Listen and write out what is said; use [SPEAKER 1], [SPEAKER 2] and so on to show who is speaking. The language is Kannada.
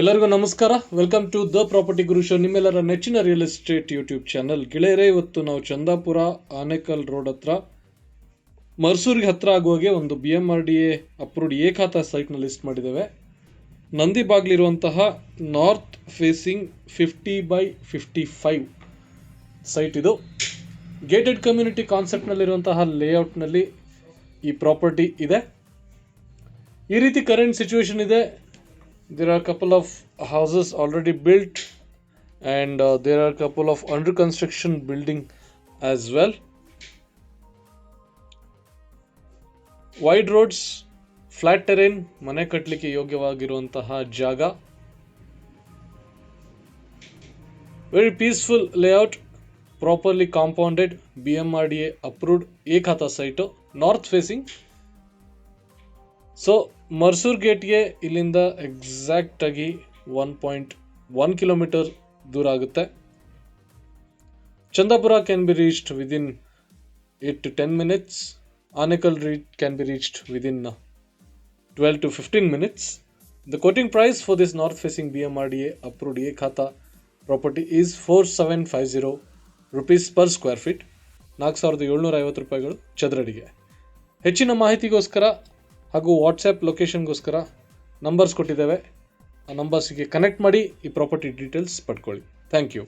[SPEAKER 1] ಎಲ್ಲರಿಗೂ ನಮಸ್ಕಾರ. Welcome to the property Guru show, ನಿಮ್ಮೆಲ್ಲರ ನೆಚ್ಚಿನ ರಿಯಲ್ ಎಸ್ಟೇಟ್ ಯೂಟ್ಯೂಬ್ ಚಾನಲ್. ಗೆಳೆಯರೇ, ಇವತ್ತು ನಾವು ಚಂದಾಪುರ ಆನೇಕಲ್ ರೋಡ್ ಹತ್ರ ಮರ್ಸೂರ್ಗೆ ಹತ್ರ ಆಗುವಾಗೆ ಒಂದು BMRDA ಅಪ್ರೂವ್ಡ್ ಏಕಾತ ಸೈಟ್ನ ಲಿಸ್ಟ್ ಮಾಡಿದ್ದೇವೆ. ನಂದಿ ಬಾಗ್ಲಿರುವಂತಹ ನಾರ್ತ್ ಫೇಸಿಂಗ್ 50/55 ಸೈಟ್ ಇದು. ಗೇಟೆಡ್ ಕಮ್ಯುನಿಟಿ ಕಾನ್ಸೆಪ್ಟ್ನಲ್ಲಿರುವಂತಹ ಲೇಔಟ್ನಲ್ಲಿ ಈ ಪ್ರಾಪರ್ಟಿ ಇದೆ. ಈ ರೀತಿ ಕರೆಂಟ್ ಸಿಚುವೇಶನ್ ಇದೆ. There are a couple of houses already built and there are a couple of under construction building as well. Wide roads, flat terrain, ಮನೆ ಕಟ್ಟಲಿಕ್ಕೆ ಯೋಗ್ಯವಾಗಿರುವಂತಹ ಜಾಗ. Very peaceful layout, properly compounded, BMRDA approved ಏಕಾತ site, north facing. So Marsur ಗೇಟ್ಗೆ ಇಲ್ಲಿಂದ ಎಕ್ಸಾಕ್ಟಾಗಿ 1.1 ಕಿಲೋಮೀಟರ್ ದೂರ ಆಗುತ್ತೆ. Chandapura can be reached within 8 to 10 minutes. Anekal can be reached within 12 to 15 minutes. The quoting price for this north facing BMRDA approved ಏಕಾತ property is 4750 rupees per square feet. 4750 ರೂಪಾಯಿಗಳು ಚದರಡಿಗೆ. ಹೆಚ್ಚಿನ ಮಾಹಿತಿಗೋಸ್ಕರ ಹಾಗೂ ವಾಟ್ಸಪ್ ಲೊಕೇಶನ್ಗೋಸ್ಕರ ನಂಬರ್ಸ್ ಕೊಟ್ಟಿದ್ದೇವೆ. ಆ ನಂಬರ್ಸಿಗೆ ಕನೆಕ್ಟ್ ಮಾಡಿ ಈ ಪ್ರಾಪರ್ಟಿ ಡೀಟೇಲ್ಸ್ ಪಡ್ಕೊಳ್ಳಿ. Thank you.